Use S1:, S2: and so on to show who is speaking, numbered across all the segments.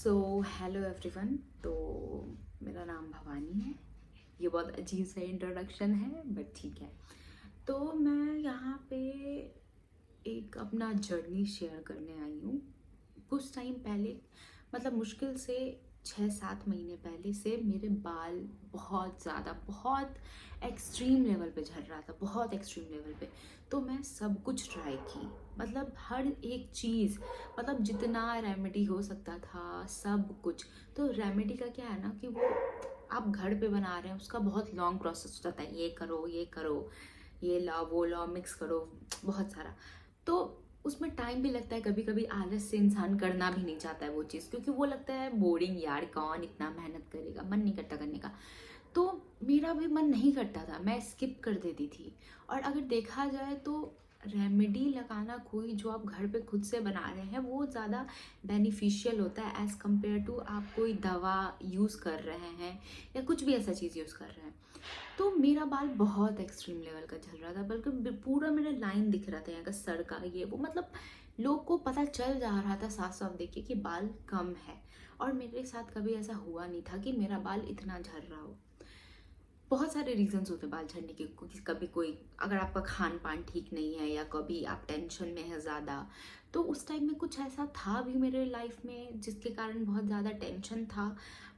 S1: Hello everyone. तो मेरा नाम भवानी है। ये बहुत अजीब सा इंट्रोडक्शन है बट ठीक है। तो मैं यहाँ पे एक अपना जर्नी शेयर करने आई हूँ। कुछ टाइम पहले, मतलब मुश्किल से 6-7 महीने पहले से मेरे बाल बहुत ज़्यादा, बहुत एक्सट्रीम लेवल पे झड़ रहा था, बहुत एक्सट्रीम लेवल पे। तो मैं सब कुछ ट्राई की, मतलब हर एक चीज़, मतलब जितना रेमेडी हो सकता था सब कुछ। तो रेमेडी का क्या है ना कि वो आप घर पे बना रहे हैं, उसका बहुत लॉन्ग प्रोसेस हो जाता है। ये करो, ये करो, ये लाओ, वो लाओ, मिक्स करो, बहुत सारा। तो उसमें टाइम भी लगता है, कभी कभी आलस से इंसान करना भी नहीं चाहता है वो चीज़, क्योंकि वो लगता है बोरिंग, यार कौन इतना मेहनत करेगा, मन नहीं करता करने का। तो मेरा भी मन नहीं करता था, मैं स्किप कर देती थी। और अगर देखा जाए तो रेमेडी लगाना कोई जो आप घर पे खुद से बना रहे हैं वो ज़्यादा बेनिफिशियल होता है एज़ कम्पेयर टू आप कोई दवा यूज़ कर रहे हैं या कुछ भी ऐसा चीज़ यूज़ कर रहे हैं। तो मेरा बाल बहुत एक्सट्रीम लेवल का चल रहा था, बल्कि पूरा मेरा लाइन दिख रहा था यहाँ का, सर का, ये वो, मतलब लोग को पता चल जा रहा था साफ साफ देख के कि बाल कम है। और मेरे साथ कभी ऐसा हुआ नहीं था कि मेरा बाल इतना झड़ रहा हो। बहुत सारे रीजंस होते हैं बाल झड़ने के, कभी कोई, अगर आपका खान पान ठीक नहीं है या कभी आप टेंशन में है ज़्यादा। तो उस टाइम में कुछ ऐसा था भी मेरे लाइफ में जिसके कारण बहुत ज़्यादा टेंशन था।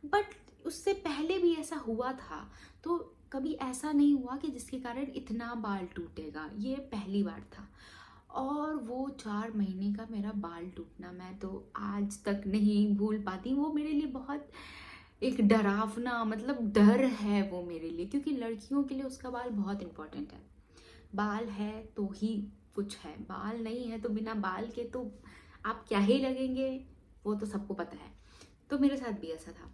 S1: बट उससे पहले भी ऐसा हुआ था। तो कभी ऐसा नहीं हुआ कि जिसके कारण इतना बाल टूटेगा, ये पहली बार था। और वो 4 महीने का मेरा बाल टूटना मैं तो आज तक नहीं भूल पाती। वो मेरे लिए बहुत एक डरावना, मतलब डर है वो मेरे लिए, क्योंकि लड़कियों के लिए उसका बाल बहुत इंपॉर्टेंट है। बाल है तो ही कुछ है, बाल नहीं है तो बिना बाल के तो आप क्या ही लगेंगे, वो तो सबको पता है। तो मेरे साथ भी ऐसा था।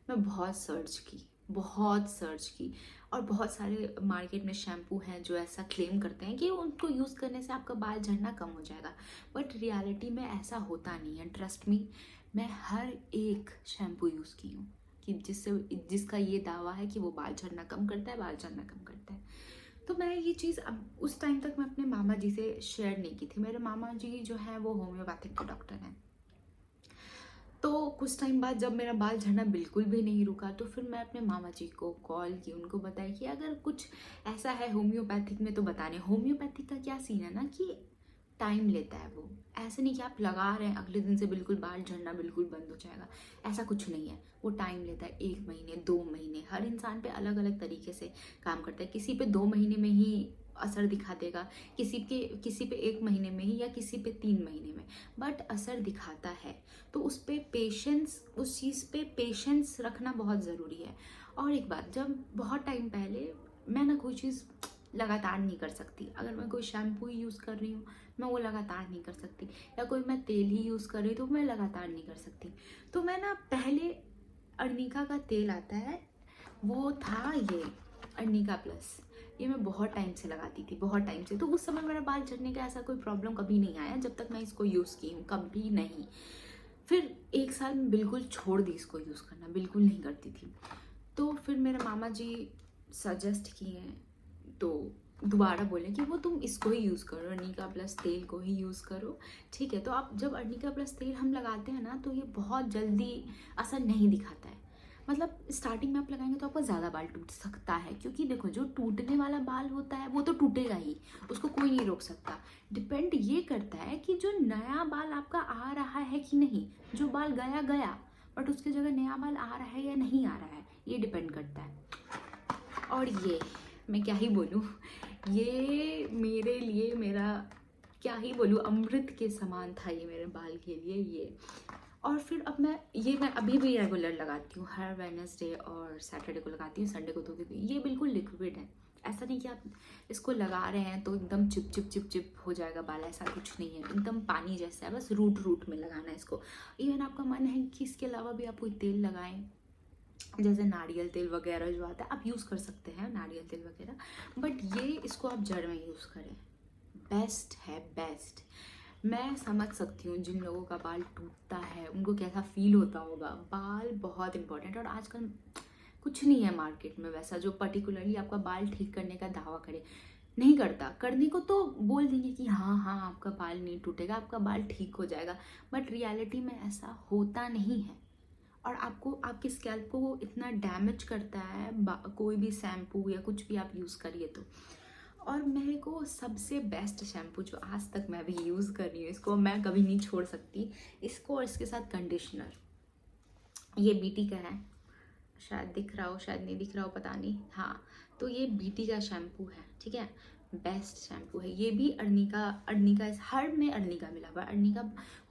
S1: मैं बहुत सर्च की, बहुत सर्च की। और बहुत सारे मार्केट में शैम्पू हैं जो ऐसा क्लेम करते हैं कि उनको यूज़ करने से आपका बाल झड़ना कम हो जाएगा। बट रियलिटी में ऐसा होता नहीं है, ट्रस्ट मी। मैं हर एक शैम्पू यूज़ की हूँ कि जिसका ये दावा है कि वो बाल झड़ना कम करता है, बाल झड़ना कम करता है। तो मैं ये चीज़ अब उस टाइम तक मैं अपने मामा जी से शेयर नहीं की थी। मेरे मामा जी जो हैं वो होम्योपैथिक के डॉक्टर हैं। तो कुछ टाइम बाद जब मेरा बाल झड़ना बिल्कुल भी नहीं रुका, तो फिर मैं अपने मामा जी को कॉल की, उनको बताया कि अगर कुछ ऐसा है होम्योपैथिक में तो बताने। होम्योपैथिक का क्या सीन है ना कि टाइम लेता है वो। ऐसे नहीं कि आप लगा रहे हैं अगले दिन से बिल्कुल बाल झड़ना बिल्कुल बंद हो जाएगा, ऐसा कुछ नहीं है। वो टाइम लेता है, 1 महीने, 2 महीने, हर इंसान पे अलग अलग तरीके से काम करता है। किसी पे 2 महीने में ही असर दिखा देगा, किसी पे 1 महीने में ही, या किसी पे 3 महीने में, बट असर दिखाता है। तो उस पे पेशेंस, उस चीज़ पे पेशेंस रखना बहुत ज़रूरी है। और एक बात, जब बहुत टाइम पहले, मैं ना कोई चीज़ लगातार नहीं कर सकती। अगर मैं कोई शैम्पू ही यूज़ कर रही हूँ, मैं वो लगातार नहीं कर सकती, या कोई मैं तेल ही यूज़ कर रही हूँ तो मैं लगातार नहीं कर सकती। तो मैं ना पहले, अर्निका का तेल आता है, वो था ये अर्निका प्लस। ये मैं बहुत टाइम से लगाती थी, बहुत टाइम से। तो उस समय मेरा बाल झड़ने का ऐसा कोई प्रॉब्लम कभी नहीं आया जब तक मैं इसको यूज़ की हूँ, कभी नहीं। फिर 1 साल में बिल्कुल छोड़ दी इसको यूज़ करना, बिल्कुल नहीं करती थी। तो फिर मेरे मामा जी सजेस्ट किए, तो दोबारा बोले कि वो तुम इसको ही यूज़ करो, अर्निका प्लस तेल को ही यूज़ करो। ठीक है। तो आप जब अर्निका प्लस तेल हम लगाते हैं ना, तो ये बहुत जल्दी असर नहीं दिखाता है। मतलब स्टार्टिंग में आप लगाएंगे तो आपका ज़्यादा बाल टूट सकता है, क्योंकि देखो जो टूटने वाला बाल होता है वो तो टूटेगा ही, उसको कोई नहीं रोक सकता। डिपेंड ये करता है कि जो नया बाल आपका आ रहा है कि नहीं। जो बाल गया गया, बट उसकी जगह नया बाल आ रहा है या नहीं आ रहा है, ये डिपेंड करता है। और ये मैं क्या ही बोलूँ, ये मेरे लिए, मेरा क्या ही बोलूँ, अमृत के समान था ये मेरे बाल के लिए ये। और फिर अब मैं अभी भी रेगुलर लगाती हूँ, हर वेडनेसडे और सैटरडे को लगाती हूँ, संडे को धोती हूँ। ये बिल्कुल लिक्विड है, ऐसा नहीं कि आप इसको लगा रहे हैं तो एकदम चिप चिप चिप चिप हो जाएगा बाल, ऐसा कुछ नहीं है। एकदम पानी जैसा है, बस रूट रूट में लगाना है इसको। इवन आपका मन है कि इसके अलावा भी आप कोई तेल लगाएं, जैसे नारियल तेल वगैरह जो आता है, आप यूज़ कर सकते हैं नारियल तेल वगैरह, बट ये इसको आप जड़ में यूज़ करें, बेस्ट है, बेस्ट। मैं समझ सकती हूँ जिन लोगों का बाल टूटता है उनको कैसा फील होता होगा। बाल बहुत इंपॉर्टेंट, और आजकल कुछ नहीं है मार्केट में वैसा जो पर्टिकुलरली आपका बाल ठीक करने का दावा करे। नहीं करता। करने को तो बोल देंगे कि हाँ हाँ आपका बाल नहीं टूटेगा, आपका बाल ठीक हो जाएगा, बट रियलिटी में ऐसा होता नहीं है। और आपको आपके स्कैल्प को वो इतना डैमेज करता है कोई भी शैम्पू या कुछ भी आप यूज़ करिए तो। और मेरे को सबसे बेस्ट शैम्पू जो आज तक मैं अभी यूज़ कर रही हूँ, इसको मैं कभी नहीं छोड़ सकती, इसको और इसके साथ कंडीशनर, ये बीटी का है, शायद दिख रहा हो शायद नहीं दिख रहा हो पता नहीं, हाँ। तो ये बीटी का शैम्पू है, ठीक है, बेस्ट शैम्पू है ये भी। अर्निका, अर्निका हर में अर्निका मिला हुआ है। अर्निका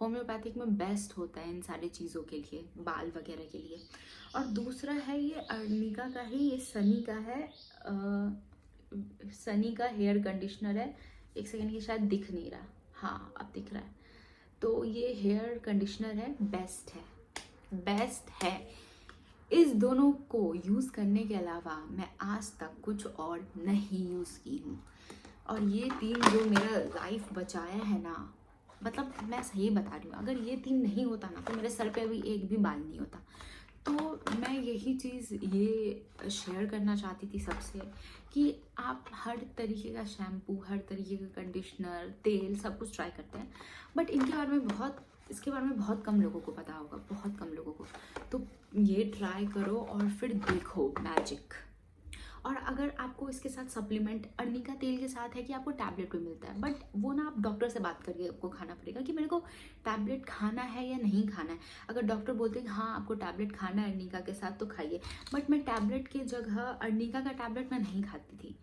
S1: होम्योपैथिक में बेस्ट होता है इन सारी चीज़ों के लिए, बाल वगैरह के लिए। और दूसरा है ये अर्निका का ही, ये सनी का है, सनी का हेयर कंडीशनर है। एक सेकेंड, ये शायद दिख नहीं रहा, हाँ अब दिख रहा है। तो ये हेयर कंडीशनर है, बेस्ट है, बेस्ट है। इस दोनों को यूज़ करने के अलावा मैं आज तक कुछ और नहीं यूज़ की हूँ। और ये तीन जो मेरा लाइफ बचाया है ना, मतलब मैं सही बता रही हूँ, अगर ये तीन नहीं होता ना तो मेरे सर पे अभी एक भी बाल नहीं होता। तो मैं यही चीज़ ये शेयर करना चाहती थी सबसे, कि आप हर तरीके का शैम्पू, हर तरीके का कंडीशनर, तेल, सब कुछ ट्राई करते हैं, बट इसके बारे में बहुत कम लोगों को पता होगा, बहुत कम लोगों को। तो ये ट्राई करो और फिर देखो मैजिक। और अगर आपको इसके साथ सप्लीमेंट अर्निका तेल के साथ है कि आपको टैबलेट भी मिलता है, बट वो ना आप डॉक्टर से बात करके आपको खाना पड़ेगा कि मेरे को टैबलेट खाना है या नहीं खाना है। अगर डॉक्टर बोलते हैं हाँ आपको टैबलेट खाना है अर्निका के साथ तो खाइए, बट मैं टैबलेट के जगह अर्निका का टैबलेट मैं नहीं खाती थी,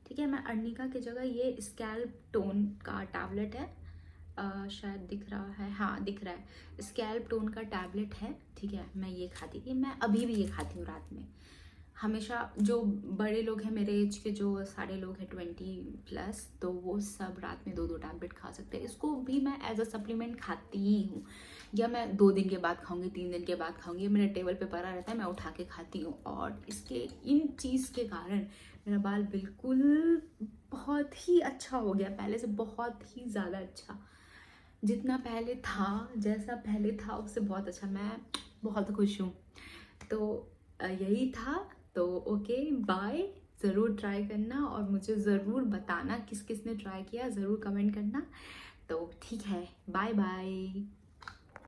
S1: ठीक है। मैं अर्निका की जगह ये स्कैल्प टोन का टैबलेट है, शायद दिख रहा है, हाँ दिख रहा है, स्कैल्प टोन का टैबलेट है, ठीक है, मैं ये खाती थी। मैं अभी भी ये खाती हूँ रात में हमेशा। जो बड़े लोग हैं मेरे एज के, जो सारे लोग हैं 20+, तो वो सब रात में 2-2 टैबलेट खा सकते हैं। इसको भी मैं एज अ सप्लीमेंट खाती ही हूँ, या मैं 2 दिन के बाद खाऊंगी, 3 दिन के बाद खाऊंगी, मेरे टेबल पे पड़ा रहता है, मैं उठा के खाती हूँ। और इसके इन चीज़ के कारण मेरा बाल बिल्कुल बहुत ही अच्छा हो गया, पहले से बहुत ही ज़्यादा अच्छा, जितना पहले था, जैसा पहले था उससे बहुत अच्छा। मैं बहुत खुश हूँ। तो यही था। तो ओके बाय, ज़रूर ट्राई करना और मुझे ज़रूर बताना किस किस ने ट्राई किया, ज़रूर कमेंट करना। तो ठीक है, बाय बाय।